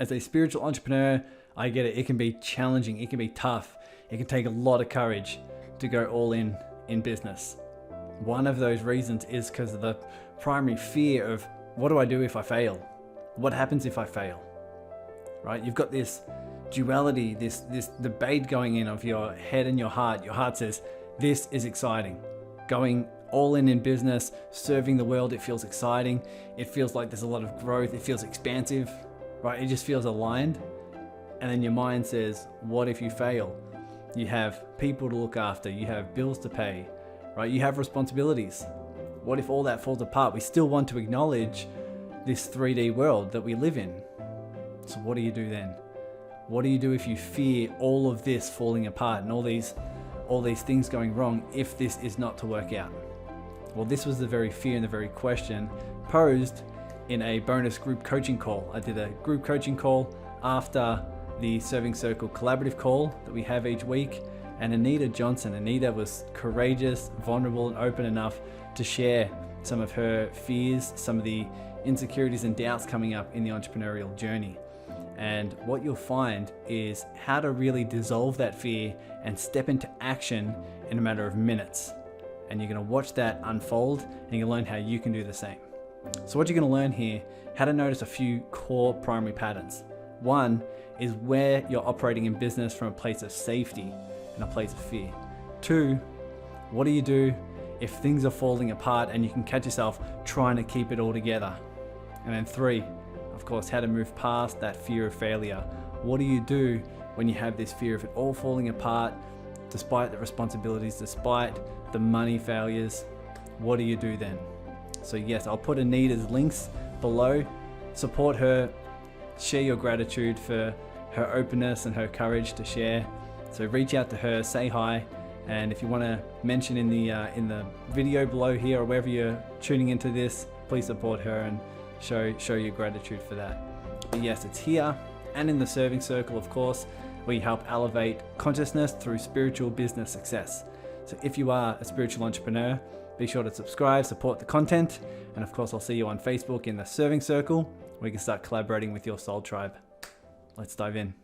As a spiritual entrepreneur, I get it. It can be challenging. It can be tough. It can take a lot of courage to go all in business. One of those reasons is because of the primary fear of, what do I do if I fail? What happens if I fail? Right? You've got this duality, this debate going in of your head and your heart. Your heart says, this is exciting. Going all in business, serving the world, it feels exciting. It feels like there's a lot of growth. It feels expansive, right? It just feels aligned. And then your mind says, what if you fail? You have people to look after. You have bills to pay, right? You have responsibilities. What if all that falls apart? We still want to acknowledge this 3D world that we live in. So what do you do then? What do you do if you fear all of this falling apart and all these things going wrong if this is not to work out? Well, this was the very fear and the very question posed in a bonus group coaching call. I did a group coaching call after the Serving Circle collaborative call that we have each week. And Anita Johnson, Anita was courageous, vulnerable, and open enough to share some of her fears, some of the insecurities and doubts coming up in the entrepreneurial journey. And what you'll find is how to really dissolve that fear and step into action in a matter of minutes. And you're going to watch that unfold, and you'll learn how you can do the same. So what you're going to learn here, how to notice a few core primary patterns. One is where you're operating in business from a place of safety and a place of fear. Two, what do you do if things are falling apart and you can catch yourself trying to keep it all together? And then three, of course, how to move past that fear of failure. What do you do when you have this fear of it all falling apart, despite the responsibilities, despite the money failures? What do you do then? So yes, I'll put Anita's links below. Support her, share your gratitude for her openness and her courage to share. So reach out to her, say hi, and if you want to mention in the video below here or wherever you're tuning into this, please support her and show your gratitude for that. But yes, it's here and in the Serving Circle, of course. We help elevate consciousness through spiritual business success. So if you are a spiritual entrepreneur, be sure to subscribe, support the content, and of course I'll see you on Facebook in the Serving Circle, where you can start collaborating with your soul tribe. Let's dive in.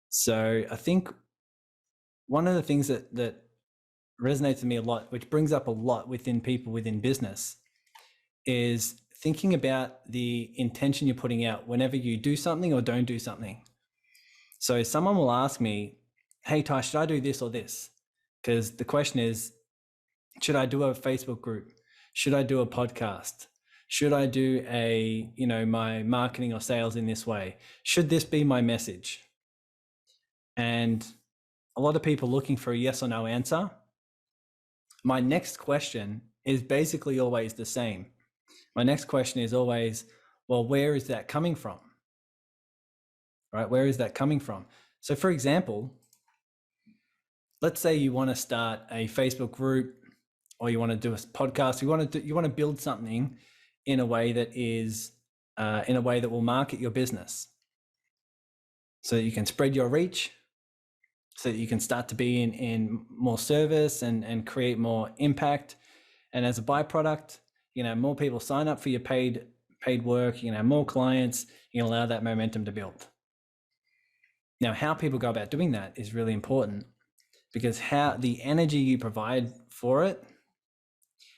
So I think one of the things that resonates with me a lot, which brings up a lot within people within business, is thinking about the intention you're putting out whenever you do something or don't do something. So someone will ask me, hey Ty, should I do this or this? Because the question is, should I do a Facebook group? Should I do a podcast? Should I do my marketing or sales in this way? Should this be my message? And a lot of people looking for a yes or no answer. My next question is basically always the same. My next question is always, well, where is that coming from? Right? Where is that coming from? So for example, let's say you want to start a Facebook group, or you want to do a podcast. You want to build something in a way that is in a way that will market your business, so that you can spread your reach, so that you can start to be in more service and create more impact. And as a byproduct, more people sign up for your paid work, you can have more clients, you can allow that momentum to build. Now, how people go about doing that is really important, because how the energy you provide for it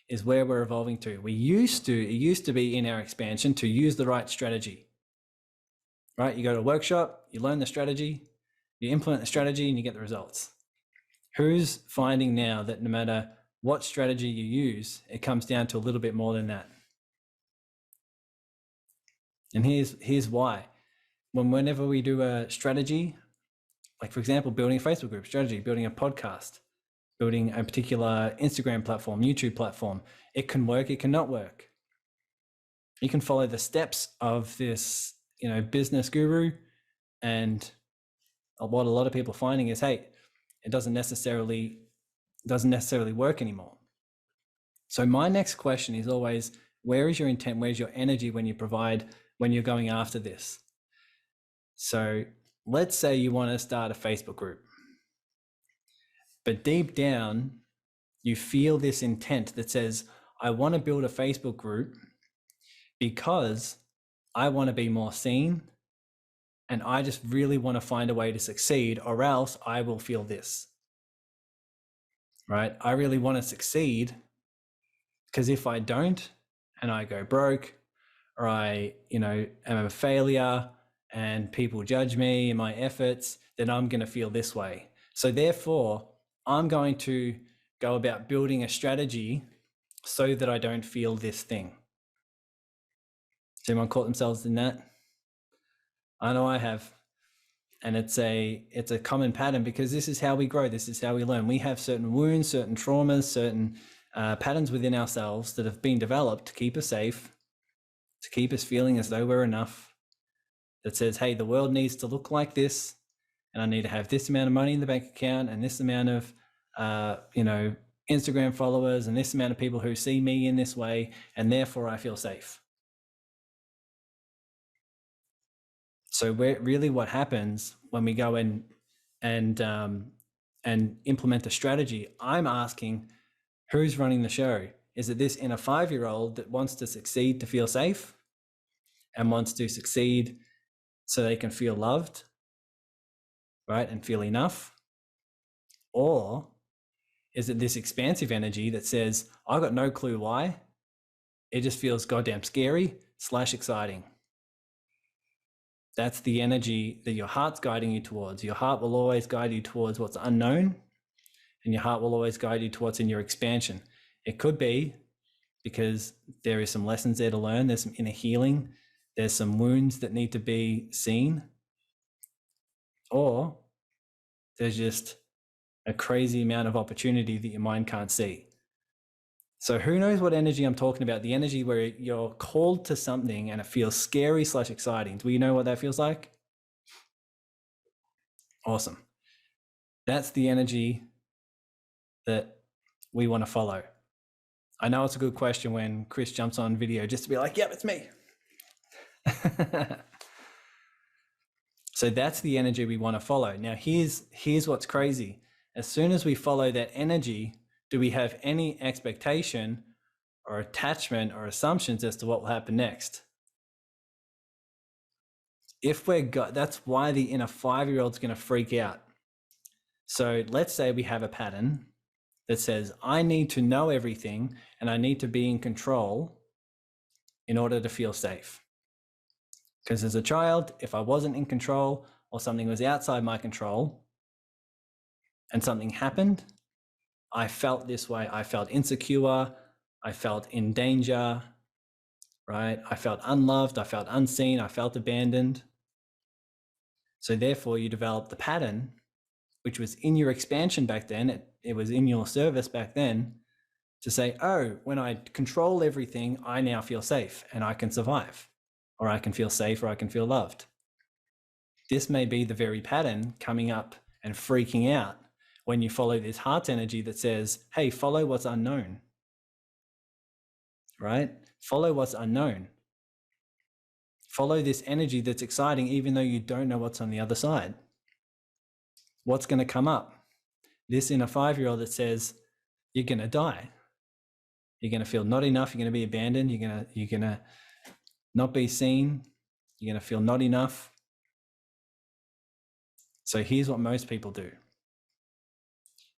is where we're evolving to. It used to be in our expansion to use the right strategy, right? You go to a workshop, you learn the strategy, you implement the strategy, and you get the results. Who's finding now that no matter what strategy you use, it comes down to a little bit more than that? And here's why. Whenever we do a strategy, like for example, building a Facebook group strategy, building a podcast, building a particular Instagram platform, YouTube platform, it can work, it cannot work. You can follow the steps of this, business guru, and what a lot of people are finding is, hey, it doesn't necessarily work anymore. So my next question is always, where is your intent? Where's your energy when you're going after this? So let's say you want to start a Facebook group, but deep down, you feel this intent that says, I want to build a Facebook group because I want to be more seen and I just really want to find a way to succeed, or else I will feel this, right? I really want to succeed because if I don't and I go broke, or I, am a failure and people judge me and my efforts, then I'm going to feel this way. So therefore, I'm going to go about building a strategy so that I don't feel this thing. Has anyone caught themselves in that? I know I have. And it's a common pattern, because this is how we grow. This is how we learn. We have certain wounds, certain traumas, certain patterns within ourselves that have been developed to keep us safe, to keep us feeling as though we're enough, that says, hey, the world needs to look like this, and I need to have this amount of money in the bank account and this amount of, Instagram followers and this amount of people who see me in this way, and therefore I feel safe. So really what happens when we go in and implement a strategy, I'm asking, who's running the show? Is it this inner 5-year-old that wants to succeed to feel safe and wants to succeed so they can feel loved, right, and feel enough? Or is it this expansive energy that says, I got no clue why, it just feels goddamn scary / exciting? That's the energy that your heart's guiding you towards. Your heart will always guide you towards what's unknown, and your heart will always guide you to what's in your expansion. It could be because there is some lessons there to learn. There's some inner healing. There's some wounds that need to be seen. Or there's just a crazy amount of opportunity that your mind can't see. So who knows what energy I'm talking about? The energy where you're called to something and it feels scary / exciting. Do you know what that feels like? Awesome. That's the energy that we want to follow. I know it's a good question when Chris jumps on video just to be like, yep, it's me. So that's the energy we want to follow. Now, here's what's crazy. As soon as we follow that energy, do we have any expectation or attachment or assumptions as to what will happen next? That's why the inner 5-year-old's going to freak out. So let's say we have a pattern that says, I need to know everything and I need to be in control in order to feel safe. Because as a child, if I wasn't in control or something was outside my control and something happened, I felt this way. I felt insecure. I felt in danger, right? I felt unloved. I felt unseen. I felt abandoned. So therefore you develop the pattern, which was in your expansion back then. It was in your service back then to say, oh, when I control everything, I now feel safe and I can survive, or I can feel safe, or I can feel loved. This may be the very pattern coming up and freaking out when you follow this heart energy that says, hey, follow what's unknown, right? Follow what's unknown. Follow this energy that's exciting, even though you don't know what's on the other side. What's going to come up? This inner 5-year-old that says, you're going to die. You're going to feel not enough. You're going to be abandoned. You're going to not be seen. You're going to feel not enough. So here's what most people do.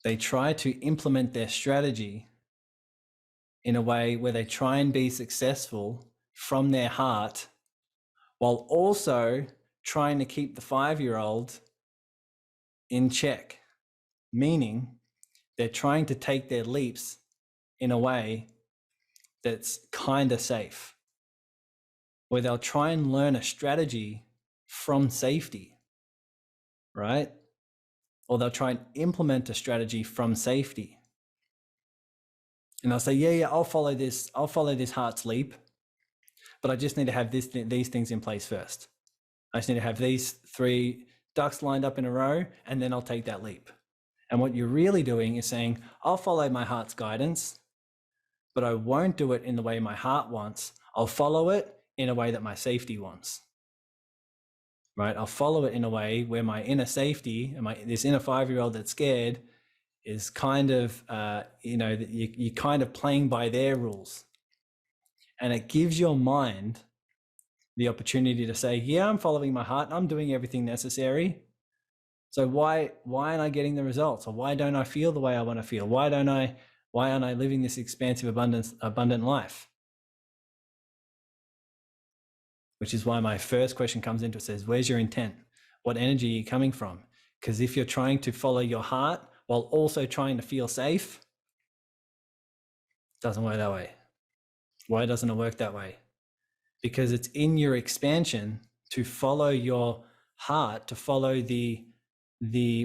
They try to implement their strategy in a way where they try and be successful from their heart, while also trying to keep the 5-year-old in check, meaning they're trying to take their leaps in a way that's kind of safe, where they'll try and learn a strategy from safety, right? Or they'll try and implement a strategy from safety. And they'll say, yeah, I'll follow this heart's leap, but I just need to have these things in place first. I just need to have these 3 ducks lined up in a row, and then I'll take that leap. And what you're really doing is saying, I'll follow my heart's guidance, but I won't do it in the way my heart wants. I'll follow it in a way that my safety wants. Right? I'll follow it in a way where my inner safety and this inner 5-year-old that's scared is kind of, you're kind of playing by their rules. And it gives your mind the opportunity to say, yeah, I'm following my heart. I'm doing everything necessary. So why aren't I getting the results? Or why don't I feel the way I want to feel? Why aren't I living this expansive abundant life? Which is why my first question comes into it, says, where's your intent? What energy are you coming from? Because if you're trying to follow your heart while also trying to feel safe, it doesn't work that way. Why doesn't it work that way? Because it's in your expansion to follow your heart, to follow the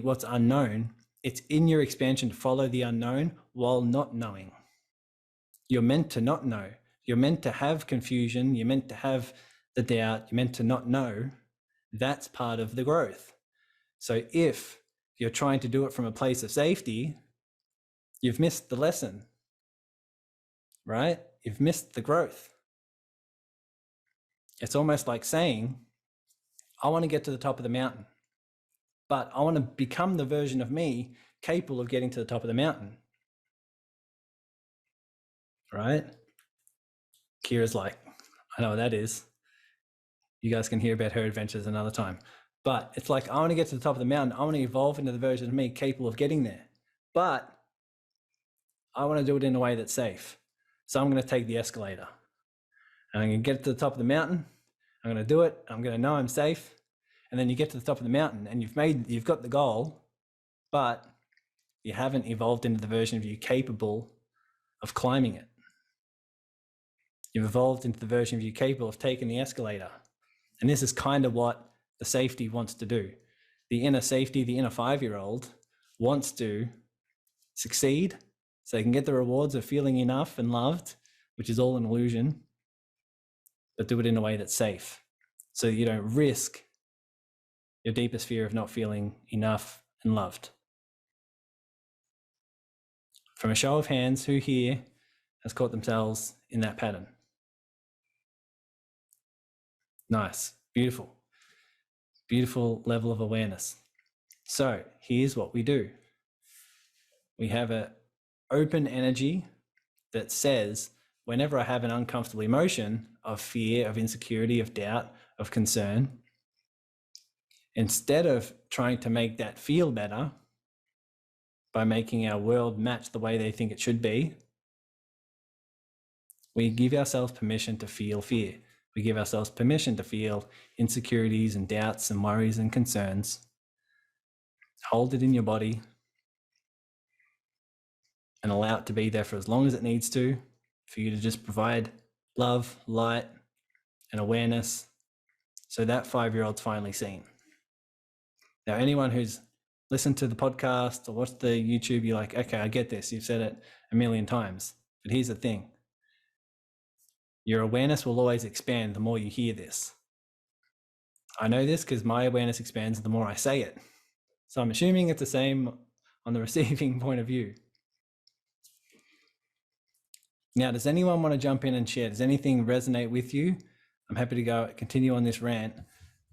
what's unknown. It's in your expansion to follow the unknown while not knowing. You're meant to not know. You're meant to have confusion. You're meant to have the doubt. You're meant to not know. That's part of the growth. So if you're trying to do it from a place of safety, you've missed the lesson, right? You've missed the growth. It's almost like saying, I want to get to the top of the mountain, but I want to become the version of me capable of getting to the top of the mountain, right? Kira's like, I know what that is. You guys can hear about her adventures another time. But it's like, I want to get to the top of the mountain. I want to evolve into the version of me capable of getting there. But I want to do it in a way that's safe. So I'm going to take the escalator. And I'm going to get to the top of the mountain. I'm going to do it. I'm going to know I'm safe. And then you get to the top of the mountain and you've got the goal, but you haven't evolved into the version of you capable of climbing it. You've evolved into the version of you capable of taking the escalator. And this is kind of what the safety wants to do. The inner safety, the inner 5-year-old wants to succeed so they can get the rewards of feeling enough and loved, which is all an illusion, but do it in a way that's safe. So you don't risk your deepest fear of not feeling enough and loved. From a show of hands, who here has caught themselves in that pattern? Nice, beautiful, beautiful level of awareness. So here's what we do. We have an open energy that says, whenever I have an uncomfortable emotion of fear, of insecurity, of doubt, of concern, instead of trying to make that feel better by making our world match the way they think it should be, we give ourselves permission to feel fear. We give ourselves permission to feel insecurities and doubts and worries and concerns. Hold it in your body and allow it to be there for as long as it needs to, for you to just provide love, light, and awareness so that 5-year-old's finally seen. Now, anyone who's listened to the podcast or watched the YouTube, you're like, okay, I get this. You've said it a million times. But here's the thing. Your awareness will always expand the more you hear this. I know this because my awareness expands the more I say it. So I'm assuming it's the same on the receiving point of view. Now, does anyone want to jump in and share? Does anything resonate with you? I'm happy to continue on this rant,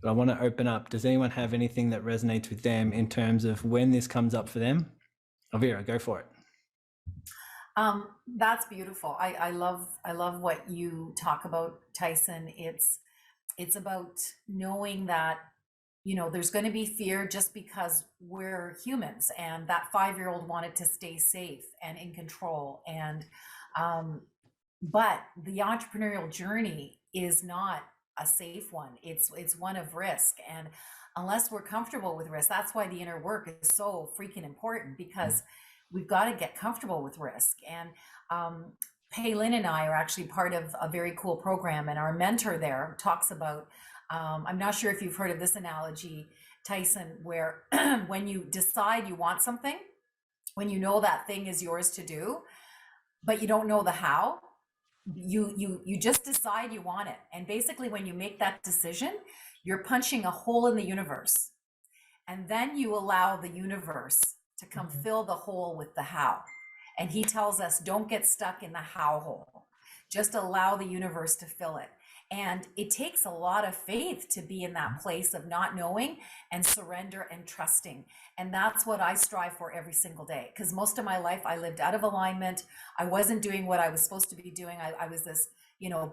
but I want to open up. Does anyone have anything that resonates with them in terms of when this comes up for them? Elvira, go for it. That's beautiful. I love what you talk about, Tyson. It's about knowing that, there's going to be fear just because we're humans, and that 5-year-old wanted to stay safe and in control. And, but the entrepreneurial journey is not a safe one. It's one of risk. And unless we're comfortable with risk, that's why the inner work is so freaking important, because we've got to get comfortable with risk. And Paylin and I are actually part of a very cool program, and our mentor there talks about, I'm not sure if you've heard of this analogy, Tyson, where when you decide you want something, when you know that thing is yours to do, but you don't know the how, you just decide you want it. And basically when you make that decision, you're punching a hole in the universe. And then you allow the universe to come fill the hole with the how. And he tells us, don't get stuck in the how hole. Just allow the universe to fill it. And it takes a lot of faith to be in that place of not knowing and surrender and trusting. And that's what I strive for every single day. Because most of my life I lived out of alignment. I wasn't doing what I was supposed to be doing. I was this,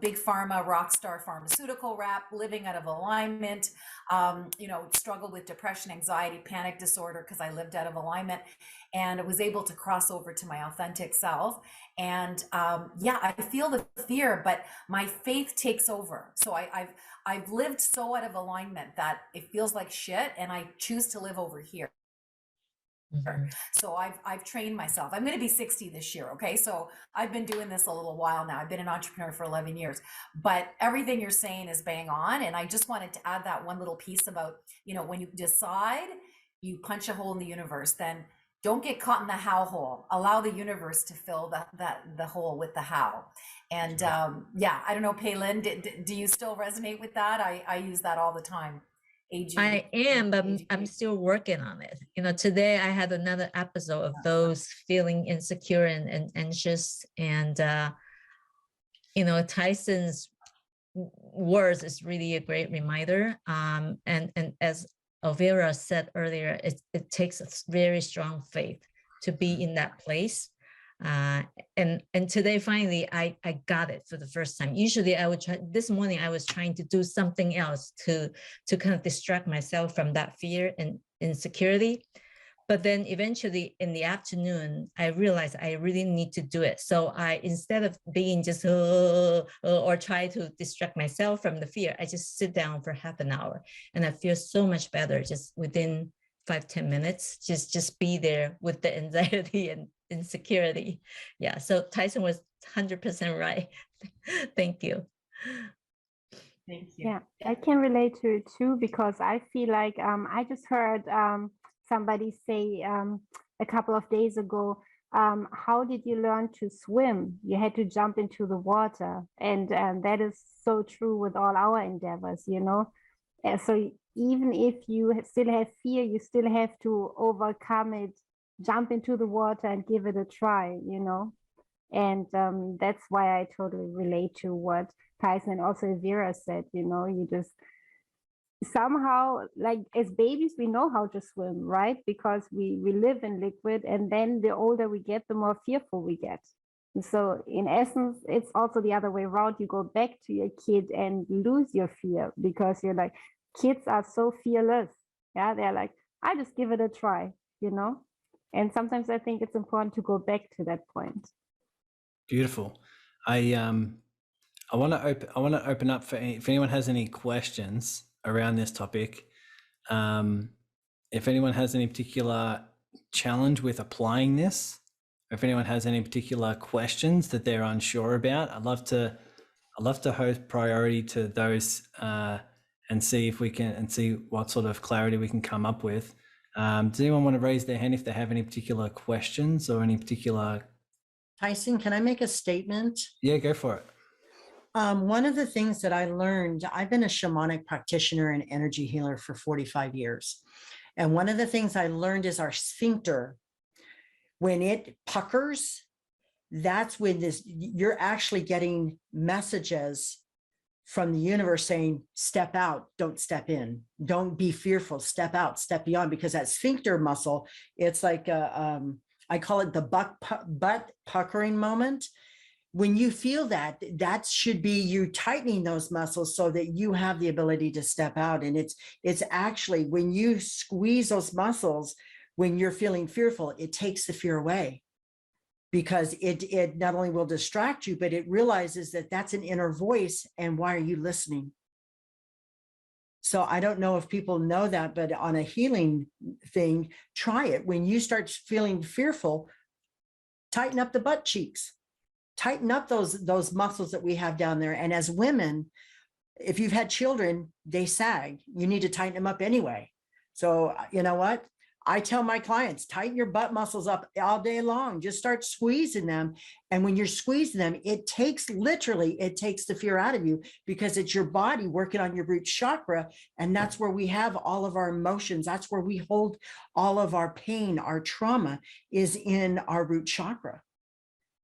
big pharma, rock star pharmaceutical rep, living out of alignment, struggled with depression, anxiety, panic disorder because I lived out of alignment, and was able to cross over to my authentic self. And I feel the fear, but my faith takes over. So I've lived so out of alignment that it feels like shit, and I choose to live over here. So I've trained myself. I'm going to be 60 this year. Okay. So I've been doing this a little while now. I've been an entrepreneur for 11 years, but everything you're saying is bang on. And I just wanted to add that one little piece about, when you decide you punch a hole in the universe, then don't get caught in the how hole. Allow the universe to fill the hole with the how. And I don't know, Paylin, do you still resonate with that? I use that all the time. I am, but I'm still working on it. Today I had another episode of those feeling insecure and anxious. And, Tyson's words is really a great reminder. And as Elvira said earlier, it takes a very strong faith to be in that place. And today, finally, I got it for the first time. Usually I would try, this morning I was trying to do something else to kind of distract myself from that fear and insecurity. But then eventually in the afternoon, I realized I really need to do it. So instead of being just, or try to distract myself from the fear, I just sit down for half an hour and I feel so much better just within 5-10 minutes, just be there with the anxiety and insecurity. Yeah, so Tyson was 100% right. Thank you. Thank you. Yeah, I can relate to it too, because I feel like I just heard somebody say a couple of days ago, how did you learn to swim? You had to jump into the water. And that is so true with all our endeavors, So even if you still have fear, you still have to overcome it, jump into the water and give it a try, And that's why I totally relate to what Tyson and also Vera said, you just somehow, like as babies, we know how to swim, right? Because we live in liquid, and then the older we get, the more fearful we get. And so in essence, it's also the other way around. You go back to your kid and lose your fear, because you're like, kids are so fearless. Yeah, they're like, I just give it a try, And sometimes I think it's important to go back to that point. Beautiful. I want to open up for if anyone has any questions around this topic. If anyone has any particular challenge with applying this, or if anyone has any particular questions that they're unsure about, I'd love to host priority to those and see if we can, and see what sort of clarity we can come up with. Does anyone want to raise their hand if they have any particular questions or any particular? Tyson, can I make a statement? Yeah, go for it. One of the things that I learned, I've been a shamanic practitioner and energy healer for 45 years. And one of the things I learned is our sphincter, when it puckers, that's when you're actually getting messages from the universe saying, step out, don't step in, don't be fearful, step out, step beyond, because that sphincter muscle, it's like, I call it the butt puckering moment. When you feel that, that should be you tightening those muscles so that you have the ability to step out. And it's actually when you squeeze those muscles, when you're feeling fearful, it takes the fear away, because it not only will distract you, but it realizes that that's an inner voice. And why are you listening? So I don't know if people know that, but on a healing thing, try it. When you start feeling fearful, tighten up the butt cheeks, tighten up those muscles that we have down there. And as women, if you've had children, they sag. You need to tighten them up anyway. So you know what? I tell my clients, tighten your butt muscles up all day long. Just start squeezing them. And when you're squeezing them, it takes the fear out of you, because it's your body working on your root chakra. And that's where we have all of our emotions. That's where we hold all of our pain, our trauma is in our root chakra.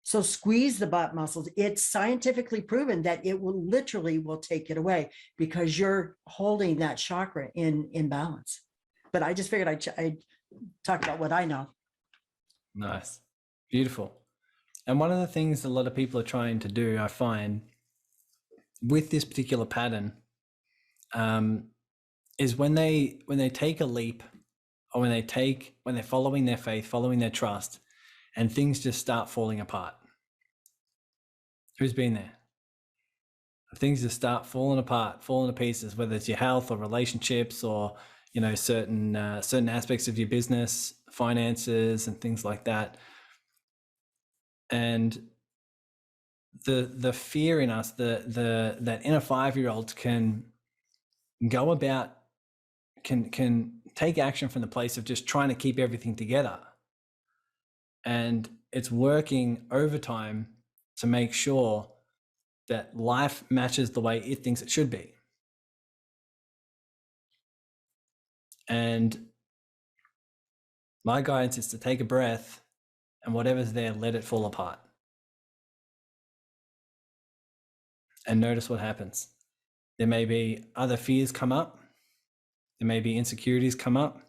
So squeeze the butt muscles. It's scientifically proven that it will literally will take it away because you're holding that chakra in balance. But I just figured I'd talk about what I know. Nice. Beautiful. And one of the things a lot of people are trying to do, I find, with this particular pattern, is when they take a leap, or when they're following their faith, following their trust, and things just start falling apart. Who's been there? Things just start falling apart, falling to pieces, whether it's your health or relationships, or certain aspects of your business, finances, and things like that. And the fear in us, that inner 5-year-old can go about, can take action from the place of just trying to keep everything together. And it's working overtime to make sure that life matches the way it thinks it should be. And my guidance is to take a breath, and whatever's there, let it fall apart. And notice what happens. There may be other fears come up. There may be insecurities come up,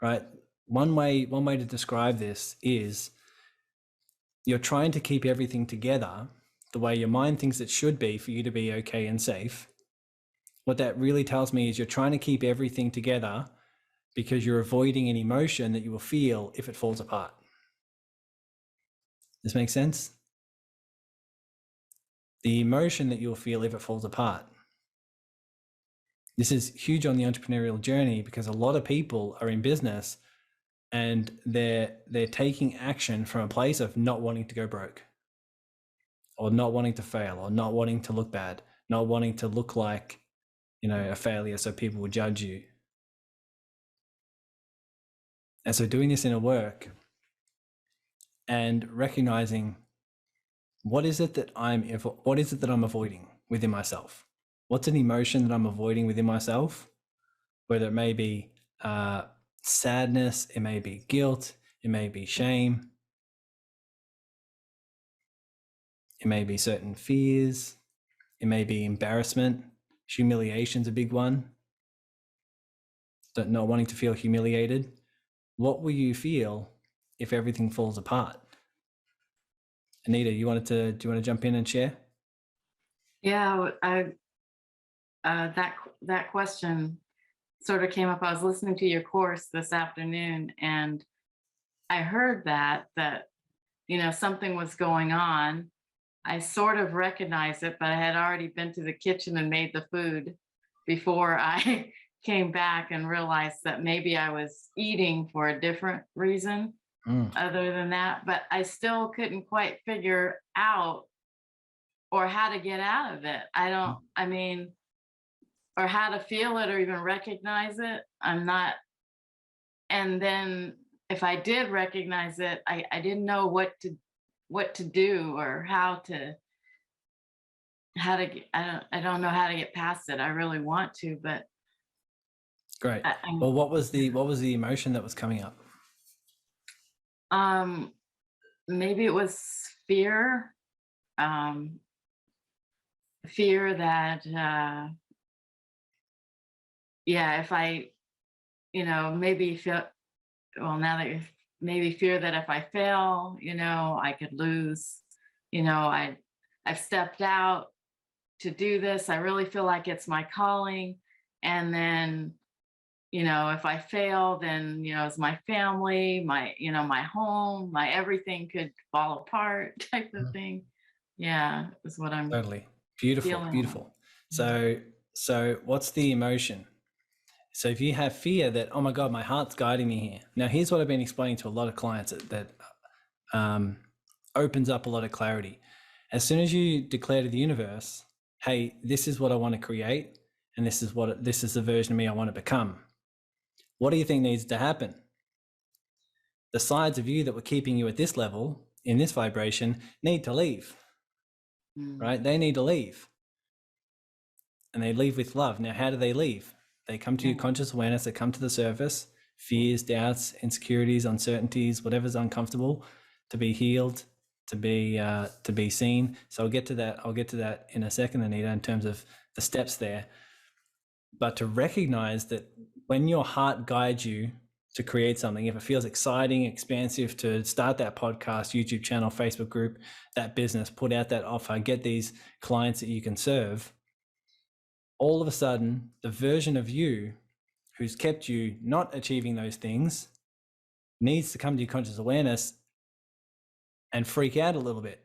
right? One way to describe this is you're trying to keep everything together the way your mind thinks it should be for you to be okay and safe. What that really tells me is you're trying to keep everything together because you're avoiding an emotion that you will feel if it falls apart. This makes sense? The emotion that you'll feel if it falls apart. This is huge on the entrepreneurial journey because a lot of people are in business and they're taking action from a place of not wanting to go broke, or not wanting to fail, or not wanting to look bad, not wanting to look like, a failure so people will judge you. And so doing this inner work and recognizing what is it that I'm avoiding within myself? What's an emotion that I'm avoiding within myself? Whether it may be sadness, it may be guilt, it may be shame, it may be certain fears, it may be embarrassment. Humiliation's a big one. Not wanting to feel humiliated. What will you feel if everything falls apart? Anita, do you want to jump in and share? Yeah, that question sort of came up. I was listening to your course this afternoon, and I heard that something was going on. I sort of recognized it, but I had already been to the kitchen and made the food before I came back and realized that maybe I was eating for a different reason other than that. But I still couldn't quite figure out or how to get out of it. Or how to feel it or even recognize it. I'm not. And then if I did recognize it, I didn't know what to do or how to get, I don't know how to get past it. I really want to, but great. Well, what was the emotion that was coming up? Maybe it was fear. Fear that if I maybe feel, well, now that maybe fear that if I fail, I could lose. I've stepped out to do this. I really feel like it's my calling. And then, if I fail, then, it's my family, my home, my everything could fall apart type of thing. Yeah, is what I'm totally. Beautiful, feeling. beautiful. So what's the emotion? So if you have fear that, oh my God, my heart's guiding me here. Now, here's what I've been explaining to a lot of clients that opens up a lot of clarity. As soon as you declare to the universe, hey, this is what I want to create, and this is the version of me I want to become. What do you think needs to happen? The sides of you that were keeping you at this level, in this vibration, need to leave, right? They need to leave. And they leave with love. Now, how do they leave? They come to your conscious awareness, they come to the surface, fears, doubts, insecurities, uncertainties, whatever's uncomfortable to be healed, to be seen. So I'll get to that in a second, Anita, in terms of the steps there. But to recognize that when your heart guides you to create something, if it feels exciting, expansive, to start that podcast, YouTube channel, Facebook group, that business, put out that offer, get these clients that you can serve, all of a sudden, the version of you who's kept you not achieving those things needs to come to your conscious awareness and freak out a little bit,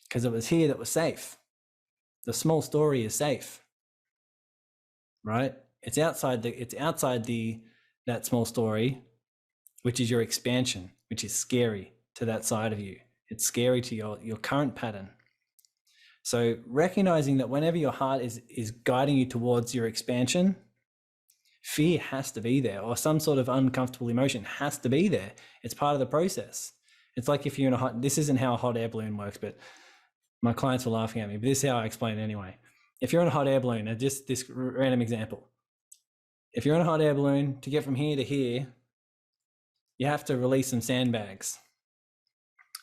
because it was here that was safe. The small story is safe, right? It's outside that small story, which is your expansion, which is scary to that side of you. It's scary to your current pattern. So recognizing that whenever your heart is guiding you towards your expansion, fear has to be there, or some sort of uncomfortable emotion has to be there. It's part of the process. It's like if you're in this isn't how a hot air balloon works, but my clients were laughing at me, but this is how I explain it anyway. If you're in a hot air balloon, and just this random example, if you're in a hot air balloon, to get from here to here, you have to release some sandbags.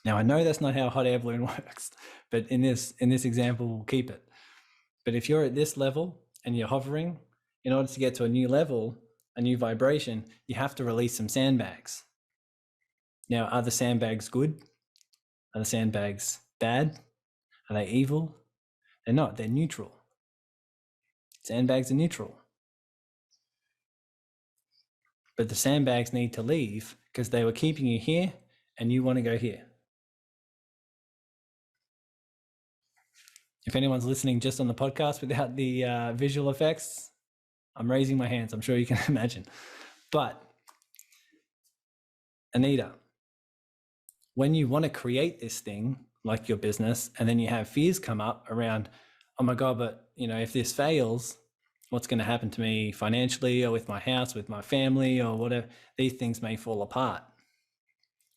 Now, I know that's not how a hot air balloon works, but in this example, we'll keep it. But if you're at this level and you're hovering, in order to get to a new level, a new vibration, you have to release some sandbags. Now, are the sandbags good? Are the sandbags bad? Are they evil? They're not, they're neutral. Sandbags are neutral. But the sandbags need to leave because they were keeping you here and you want to go here. If anyone's listening just on the podcast without the visual effects, I'm raising my hands. I'm sure you can imagine. But Anita, when you want to create this thing like your business, and then you have fears come up around, oh my God, but if this fails, what's going to happen to me financially, or with my house, with my family, or whatever? These things may fall apart,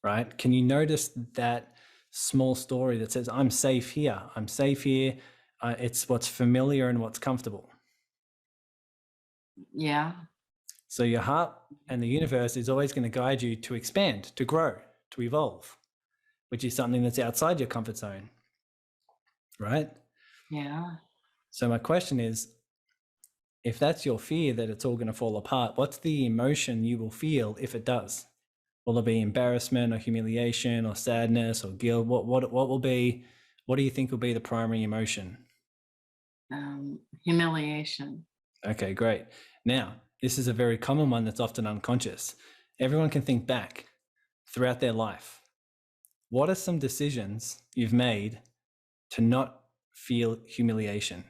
right? Can you notice that small story that says, I'm safe here. I'm safe here. It's what's familiar and what's comfortable. Yeah. So your heart and the universe is always going to guide you to expand, to grow, to evolve, which is something that's outside your comfort zone, right? Yeah. So my question is, if that's your fear that it's all going to fall apart, what's the emotion you will feel if it does? Will it be embarrassment or humiliation or sadness or guilt? What do you think will be the primary emotion? Humiliation. Okay, great. Now, this is a very common one that's often unconscious. Everyone can think back throughout their life. What are some decisions you've made to not feel humiliation?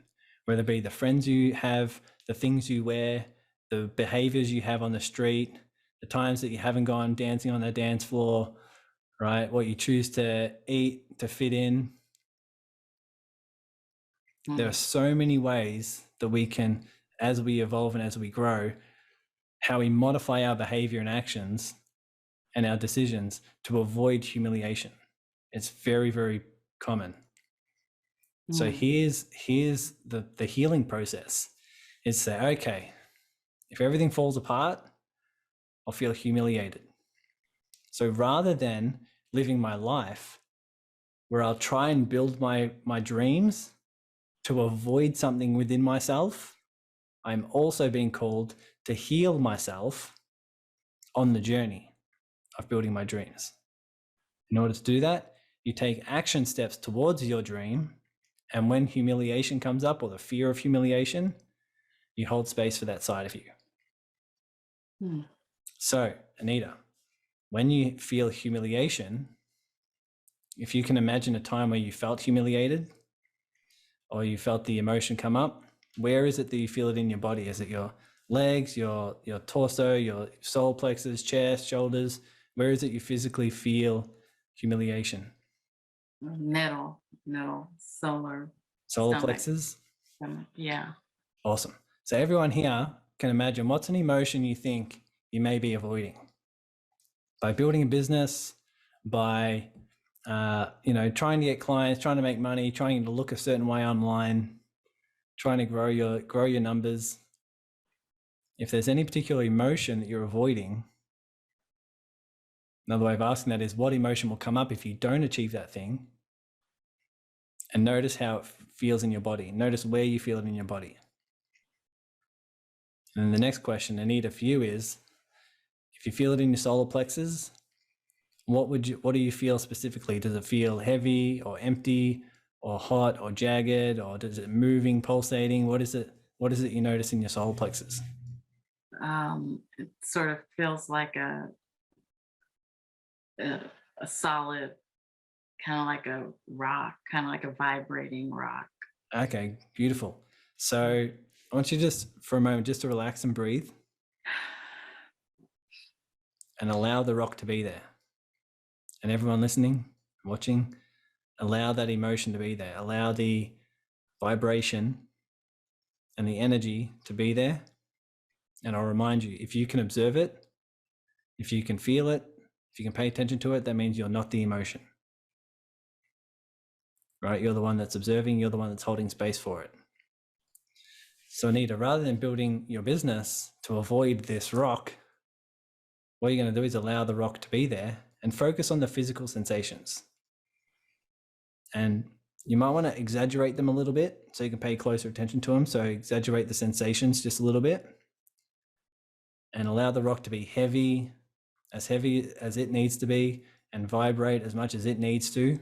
Whether it be the friends you have, the things you wear, the behaviors you have on the street, the times that you haven't gone dancing on the dance floor, right? What you choose to eat to fit in. There are so many ways that we can, as we evolve and as we grow, how we modify our behavior and actions and our decisions to avoid humiliation. It's very, very common. So here's the healing process, is say, okay, if everything falls apart, I'll feel humiliated. So rather than living my life where I'll try and build my dreams to avoid something within myself, I'm also being called to heal myself on the journey of building my dreams. In order to do that, you take action steps towards your dream. And when humiliation comes up, or the fear of humiliation, you hold space for that side of you. So, Anita, when you feel humiliation, if you can imagine a time where you felt humiliated or you felt the emotion come up, where is it that you feel it in your body? Is it your legs, your torso, your solar plexus, chest, shoulders? Where is it you physically feel humiliation? Middle, solar stomach. Plexus? Yeah. Awesome. So everyone here can imagine, what's an emotion you think you may be avoiding? By building a business, by trying to get clients, trying to make money, trying to look a certain way online, trying to grow your numbers. If there's any particular emotion that you're avoiding, Another way of asking that is, what emotion will come up if you don't achieve that thing? And notice how it feels in your body. Notice where you feel it in your body. And then the next question, Anita, for you is, if you feel it in your solar plexus, what do you feel specifically? Does it feel heavy or empty or hot or jagged, or does it moving, pulsating? What is it you notice in your solar plexus? It sort of feels like a solid, kind of like a rock, kind of like a vibrating rock. Okay, beautiful. So I want you just for a moment just to relax and breathe and allow the rock to be there. And everyone listening, watching, allow that emotion to be there. Allow the vibration and the energy to be there. And I'll remind you, if you can observe it, if you can feel it, if you can pay attention to it, that means you're not the emotion. Right? You're the one that's observing, you're the one that's holding space for it. So Anita, rather than building your business to avoid this rock, what you're going to do is allow the rock to be there and focus on the physical sensations. And you might want to exaggerate them a little bit so you can pay closer attention to them. So exaggerate the sensations just a little bit and allow the rock to be heavy as it needs to be, and vibrate as much as it needs to.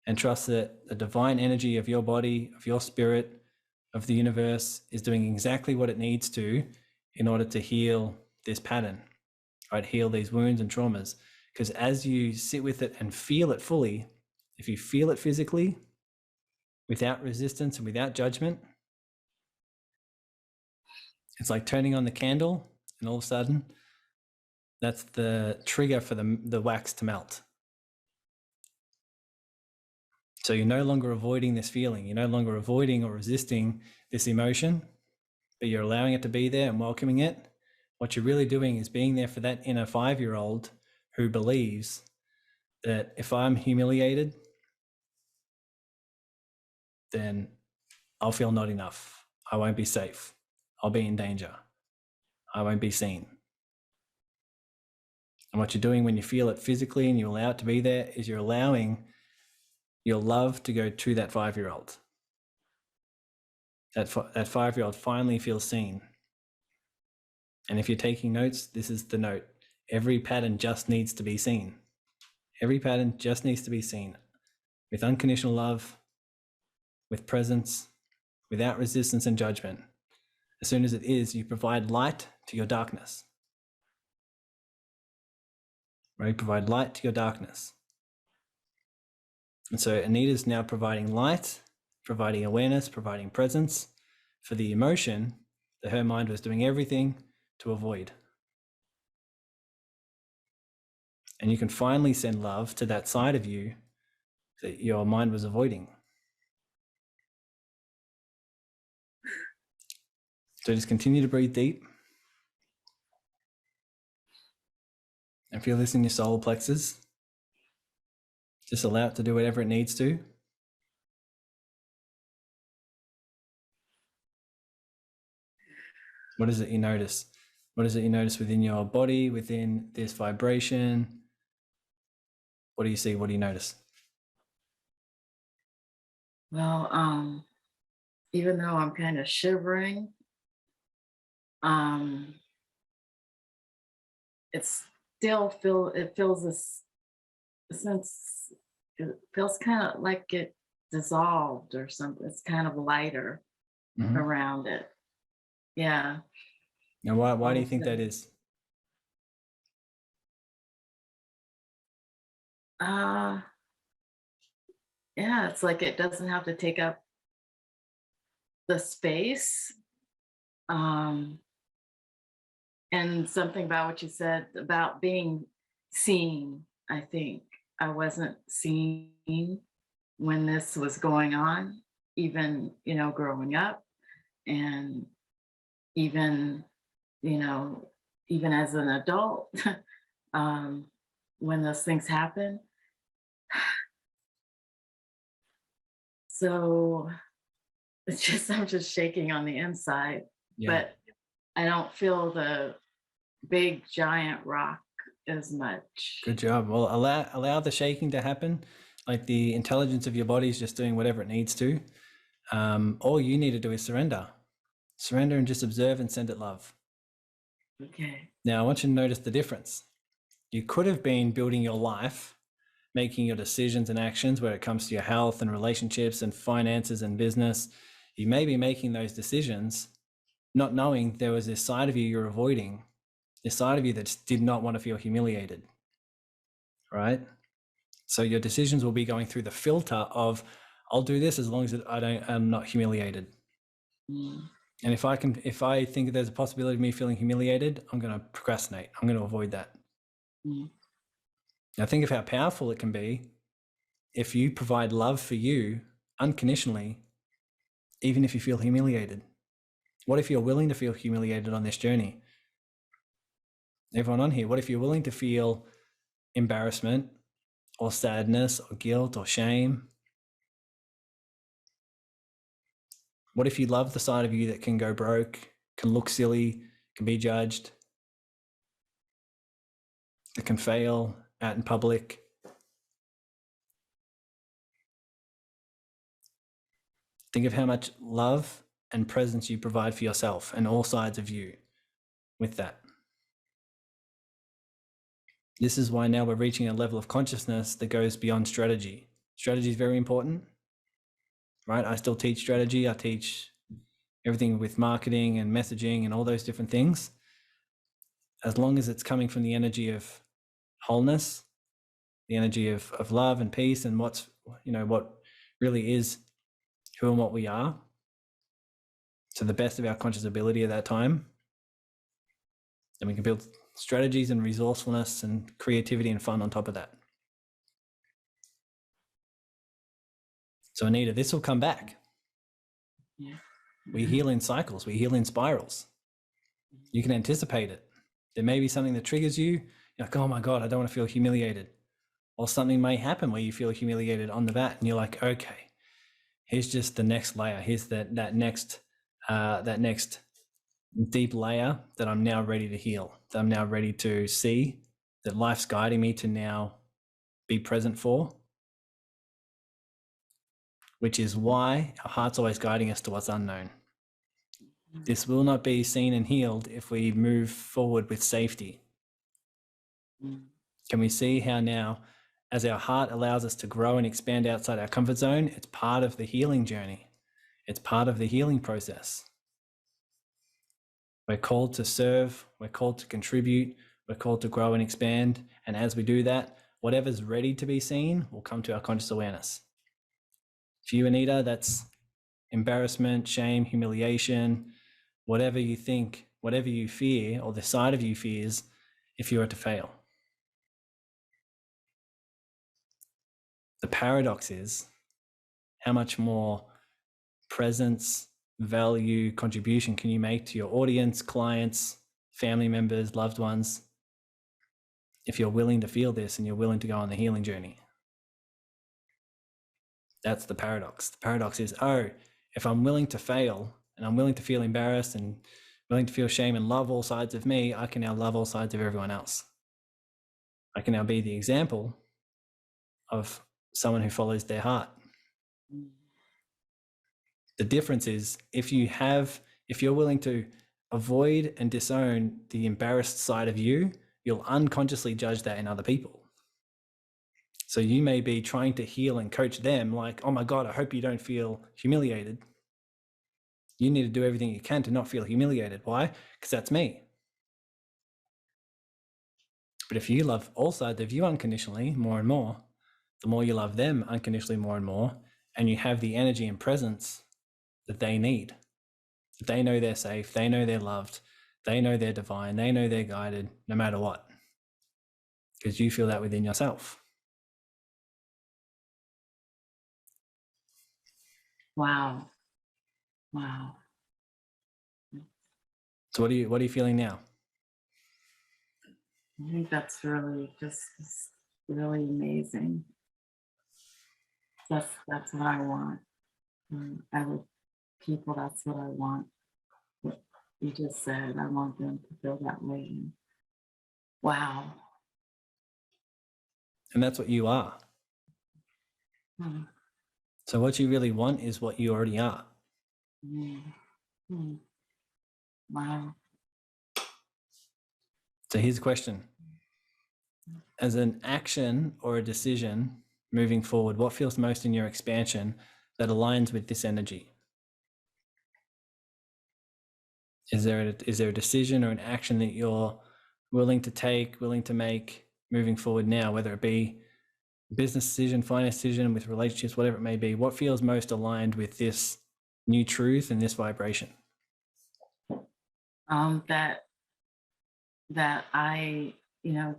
And trust that the divine energy of your body, of your spirit, of the universe is doing exactly what it needs to in order to heal this pattern, right? Heal these wounds and traumas. Because as you sit with it and feel it fully, if you feel it physically, without resistance and without judgment, it's like turning on the candle, and all of a sudden, that's the trigger for the wax to melt. So you're no longer avoiding this feeling. You're no longer avoiding or resisting this emotion, but you're allowing it to be there and welcoming it. What you're really doing is being there for that inner 5-year-old who believes that if I'm humiliated, then I'll feel not enough. I won't be safe. I'll be in danger. I won't be seen. And what you're doing when you feel it physically and you allow it to be there is you're allowing your love to go to that 5-year-old. That 5-year-old finally feels seen. And if you're taking notes, this is the note. Every pattern just needs to be seen. Every pattern just needs to be seen with unconditional love, with presence, without resistance and judgment. As soon as it is, you provide light to your darkness. Right? Provide light to your darkness. And so Anita's now providing light, providing awareness, providing presence for the emotion that her mind was doing everything to avoid. And you can finally send love to that side of you that your mind was avoiding. So just continue to breathe deep and feel this in your solar plexus. Just allow it to do whatever it needs to. What is it you notice? What is it you notice within your body, within this vibration? What do you see? What do you notice? Well, even though I'm kind of shivering, it feels this sense, it feels kind of like it dissolved or something. It's kind of lighter around it. Yeah. Now, why do you think that is? Yeah, it's like it doesn't have to take up the space. And something about what you said about being seen, I think I wasn't seen when this was going on, even, growing up, and even, even as an adult, when those things happen. So I'm just shaking on the inside, Yeah. but I don't feel the big giant rock as much. Good job. Well, allow the shaking to happen. Like the intelligence of your body is just doing whatever it needs to. All you need to do is surrender. Surrender and just observe and send it love. Okay. Now, I want you to notice the difference. You could have been building your life, making your decisions and actions where it comes to your health and relationships and finances and business. You may be making those decisions, not knowing there was this side of you you're avoiding, this side of you that just did not want to feel humiliated, right? So your decisions will be going through the filter of, I'll do this as long as I'm not humiliated. Mm. And if I think there's a possibility of me feeling humiliated, I'm going to procrastinate. I'm going to avoid that. Mm. Now think of how powerful it can be if you provide love for you unconditionally, even if you feel humiliated. What if you're willing to feel humiliated on this journey? Everyone on here, what if you're willing to feel embarrassment or sadness or guilt or shame? What if you love the side of you that can go broke, can look silly, can be judged, that can fail out in public? Think of how much love and presence you provide for yourself and all sides of you with that. This is why now we're reaching a level of consciousness that goes beyond strategy. Strategy is very important, right? I still teach strategy. I teach everything with marketing and messaging and all those different things. As long as it's coming from the energy of wholeness, the energy of love and peace, and what really is who and what we are, to the best of our conscious ability at that time, then we can build strategies and resourcefulness and creativity and fun on top of that. So Anita, this will come back. Yeah. We heal in cycles, we heal in spirals. You can anticipate it. There may be something that triggers you. You're like, oh my God, I don't want to feel humiliated. Or something may happen where you feel humiliated on the bat and you're like, okay, here's just the next layer. Here's that next deep layer that I'm now ready to heal, that I'm now ready to see, that life's guiding me to now be present for, which is why our heart's always guiding us to what's unknown. This will not be seen and healed if we move forward with safety. Can we see how now, as our heart allows us to grow and expand outside our comfort zone, it's part of the healing journey. It's part of the healing process. We're called to serve, we're called to contribute, we're called to grow and expand. And as we do that, whatever's ready to be seen will come to our conscious awareness. For you, Anita, that's embarrassment, shame, humiliation, whatever you think, whatever you fear, or the side of you fears if you were to fail. The paradox is how much more presence, value, contribution can you make to your audience, clients, family members, loved ones, if you're willing to feel this and you're willing to go on the healing journey. That's the paradox. The paradox is, oh, if I'm willing to fail and I'm willing to feel embarrassed and willing to feel shame and love all sides of me, I can now love all sides of everyone else. I can now be the example of someone who follows their heart. The difference is if you're willing to avoid and disown the embarrassed side of you, you'll unconsciously judge that in other people. So you may be trying to heal and coach them like, oh my God, I hope you don't feel humiliated. You need to do everything you can to not feel humiliated. Why? Because that's me. But if you love all sides of you unconditionally more and more, the more you love them unconditionally more and more, and you have the energy and presence that they need. They know they're safe, they know they're loved, they know they're divine, they know they're guided no matter what. Because you feel that within yourself. Wow. Wow. So what are you feeling now? I think that's really really amazing. That's what I want. Other people, that's what I want. What you just said, I want them to feel that way. Wow. And that's what you are. Hmm. So what you really want is what you already are. Hmm. Hmm. Wow. So here's a question. As an action or a decision moving forward, what feels most in your expansion that aligns with this energy? Is there a decision or an action that you're willing to take, willing to make moving forward now, whether it be business decision, finance decision, with relationships, whatever it may be? What feels most aligned with this new truth and this vibration? That I,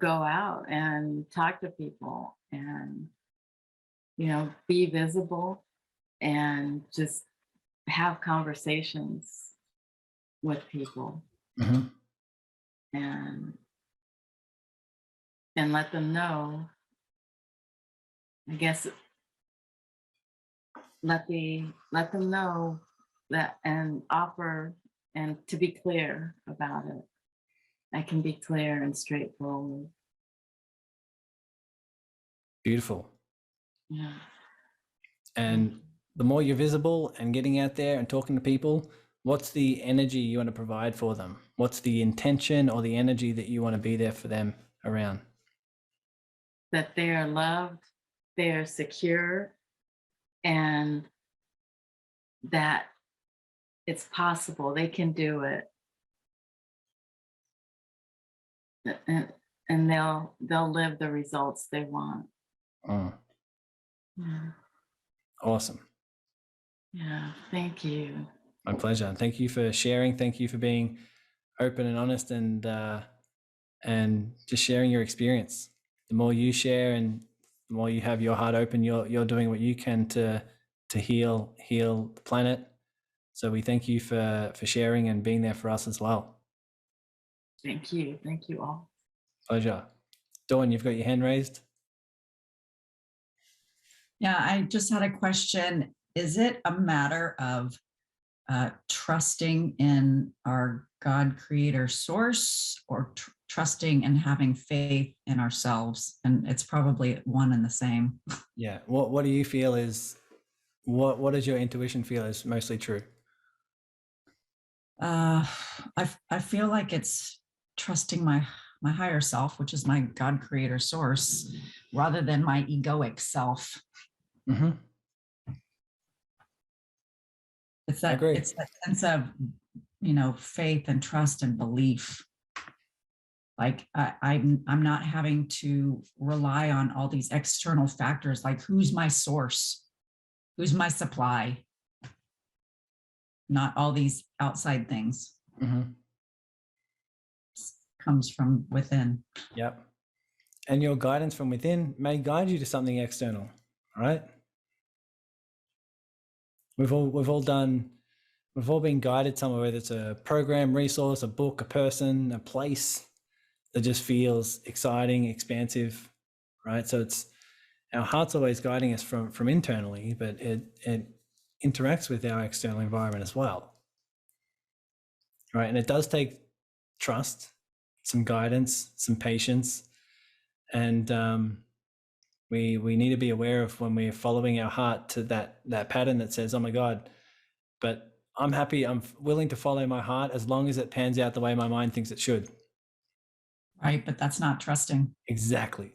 go out and talk to people and, be visible and just have conversations with people Mhm. and let them know, I guess, let them know that, and offer, and to be clear about it. I can be clear and straightforward. Beautiful. Yeah. And the more you're visible and getting out there and talking to people, what's the energy you want to provide for them? What's the intention or the energy that you want to be there for them around? That they are loved, they are secure, and that it's possible, they can do it. And they'll live the results they want. Mm, Yeah. awesome. Yeah. Thank you. My pleasure. Thank you for sharing. Thank you for being open and honest and just sharing your experience. The more you share and the more you have your heart open, you're doing what you can to heal the planet. So we thank you for sharing and being there for us as well. Thank you. Thank you all. Pleasure. Dawn, you've got your hand raised. Yeah, I just had a question. Is it a matter of trusting in our God creator source, or trusting and having faith in ourselves? And it's probably one and the same. Yeah. What do you feel is what does your intuition feel is mostly true? I feel like it's trusting my higher self, which is my God creator source, rather than my egoic self. Mm-hmm. It's I that agree. it's that sense of, faith and trust and belief. Like I'm not having to rely on all these external factors, like who's my source, who's my supply, not all these outside things. Mm-hmm. Comes from within. Yep. And your guidance from within may guide you to something external. All right. We've all been guided somewhere, whether it's a program, resource, a book, a person, a place that just feels exciting, expansive, right? So it's our heart's always guiding us from internally, but it interacts with our external environment as well, right? And it does take trust, some guidance, some patience, and we need to be aware of when we're following our heart to that pattern that says, oh my God, but I'm happy, I'm willing to follow my heart as long as it pans out the way my mind thinks it should. Right, but that's not trusting. Exactly.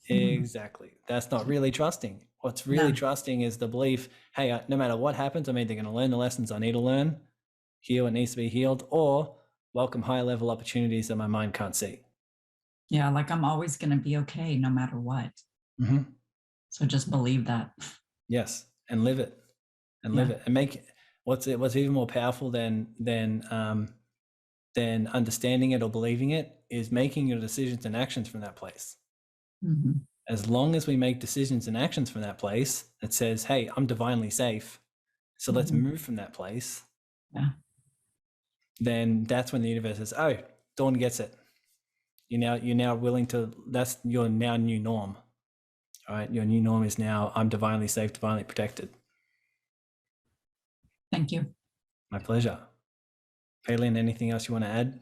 Mhm. Exactly. That's not really trusting. What's really No. trusting is the belief, hey, no matter what happens, I'm either going to learn the lessons I need to learn, heal what needs to be healed, or welcome higher level opportunities that my mind can't see. Yeah, like I'm always going to be okay no matter what. Mm-hmm. So just believe that. Yes, and live it, and live it, and make what's even more powerful than understanding it or believing it is making your decisions and actions from that place. Mhm. As long as we make decisions and actions from that place that says, hey, I'm divinely safe, so let's Mhm. move from that place. Yeah. Then that's when the universe says, oh, Dawn gets it. You're now willing to, that's your now new norm. All right. Your new norm is now I'm divinely safe, divinely protected. Thank you. My pleasure. Paylin, anything else you want to add?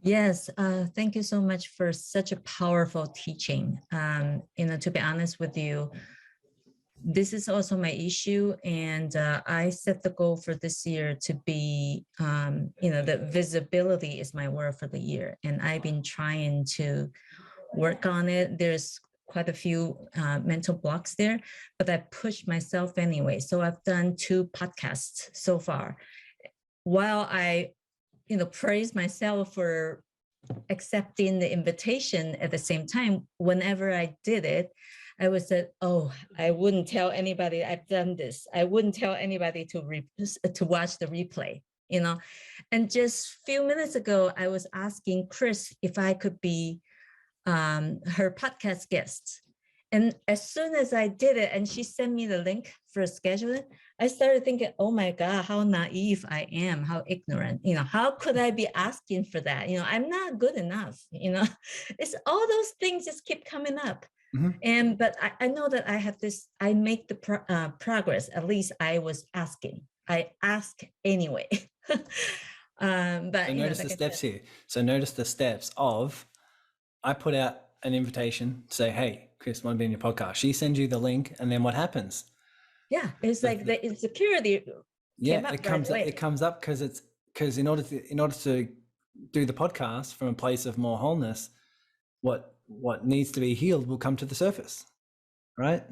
Yes, thank you so much for such a powerful teaching. To be honest with you, this is also my issue, and I set the goal for this year to be, the visibility is my word for the year, and I've been trying to work on it. There's quite a few mental blocks there, but I pushed myself anyway. So I've done 2 podcasts so far. While I, praise myself for accepting the invitation, at the same time, whenever I did it, I was said, oh, I wouldn't tell anybody I've done this. I wouldn't tell anybody to watch the replay, And just a few minutes ago, I was asking Chris if I could be her podcast guest. And as soon as I did it, and she sent me the link for scheduling, I started thinking, oh my God, how naive I am, how ignorant, how could I be asking for that? I'm not good enough, it's all those things just keep coming up. But I know that I have this, I make the progress. At least I was asking. I ask anyway. But So notice the steps here. So notice the steps of, I put out an invitation to say, hey, Chris, want to be in your podcast. She sends you the link, and then what happens? Yeah, it's like the insecurity. Yeah, it comes up because in order to do the podcast from a place of more wholeness, what needs to be healed will come to the surface, right?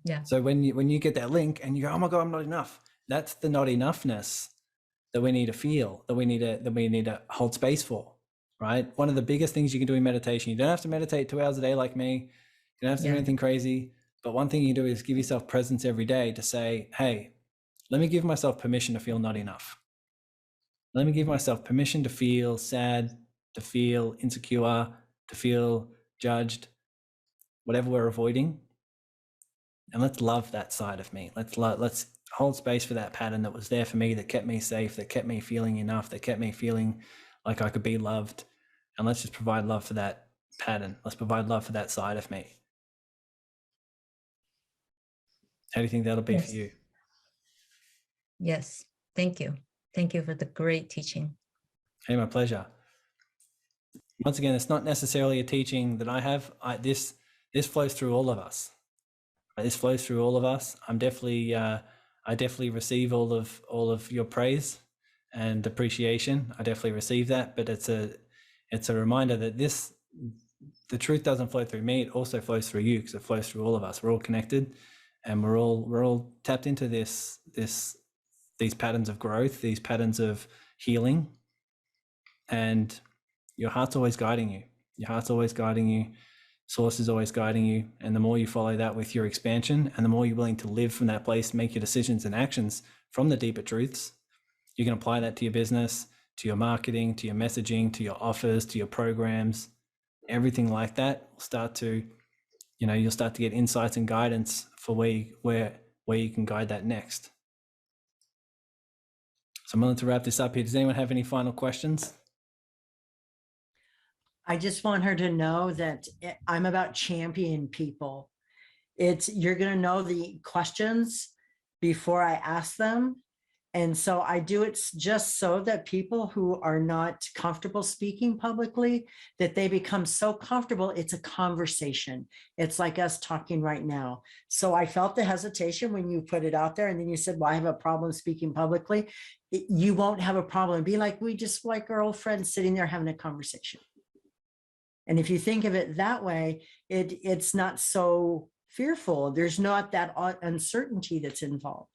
Yeah. So when you get that link and you go, oh my God, I'm not enough. That's the not enoughness that we need to feel, that we need to hold space for, right? One of the biggest things you can do in meditation, you don't have to meditate 2 hours a day like me. You don't have to do anything crazy. But one thing you do is give yourself presence every day to say, hey, let me give myself permission to feel not enough. Let me give myself permission to feel sad, to feel insecure, to feel judged, whatever we're avoiding. And let's love that side of me. Let's hold space for that pattern that was there for me, that kept me safe, that kept me feeling enough, that kept me feeling like I could be loved. And let's just provide love for that pattern. Let's provide love for that side of me. How do you think that'll be for you? Yes. Thank you. Thank you for the great teaching. Hey, my pleasure. Once again, it's not necessarily a teaching that I have. This flows through all of us. This flows through all of us. I definitely receive all of your praise and appreciation. I definitely receive that, but it's a reminder that the truth doesn't flow through me. It also flows through you, because it flows through all of us. We're all connected, and we're all tapped into these patterns of growth, these patterns of healing, and your heart's always guiding you. Your heart's always guiding you. Source is always guiding you. And the more you follow that with your expansion, and the more you're willing to live from that place, make your decisions and actions from the deeper truths, you can apply that to your business, to your marketing, to your messaging, to your offers, to your programs, everything like that will start to, you'll start to get insights and guidance for where you can guide that next. So I'm willing to wrap this up here. Does anyone have any final questions? I just want her to know that I'm about champion people. You're going to know the questions before I ask them. And so I do it just so that people who are not comfortable speaking publicly, that they become so comfortable. It's a conversation. It's like us talking right now. So I felt the hesitation when you put it out there, and then you said, well, I have a problem speaking publicly. You won't have a problem. Be like, we just like our old friends sitting there having a conversation. And if you think of it that way, it's not so fearful. There's not that uncertainty that's involved.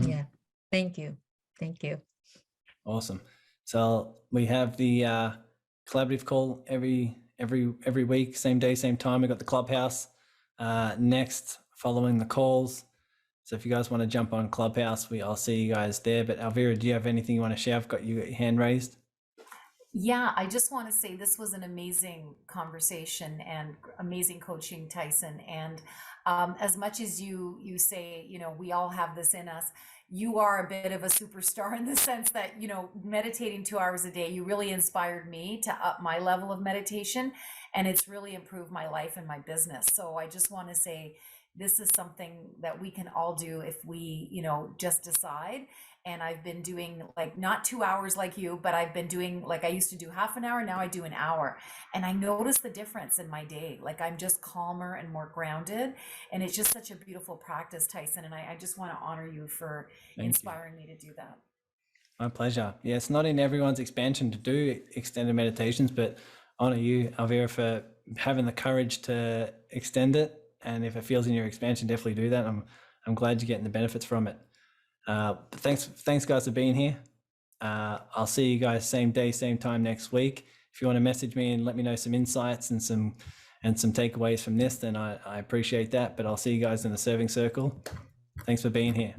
Yeah. Thank you. Thank you. Awesome. So we have the collaborative call every week, same day, same time. We got the Clubhouse next following the calls. So if you guys want to jump on Clubhouse, I'll see you guys there. But Alvira, do you have anything you want to share? I've got your hand raised. Yeah, I just want to say this was an amazing conversation and amazing coaching, Tyson. And as much as you say, we all have this in us, you are a bit of a superstar in the sense that, meditating 2 hours a day, you really inspired me to up my level of meditation, and it's really improved my life and my business. So I just want to say, this is something that we can all do if we, you know, just decide. And I've been doing like not 2 hours like you, but I've been doing like I used to do half an hour. Now I do an hour. And I notice the difference in my day. Like I'm just calmer and more grounded. And it's just such a beautiful practice, Tyson. And I just want to honor you for Thank you. inspiring me to do that. My pleasure. Yeah, it's not in everyone's expansion to do extended meditations, but honor you, Alvira, for having the courage to extend it. And if it feels in your expansion, definitely do that. I'm glad you're getting the benefits from it. But thanks guys for being here. I'll see you guys same day, same time next week. If you want to message me and let me know some insights and some takeaways from this, then I appreciate that. But I'll see you guys in the serving circle. Thanks for being here.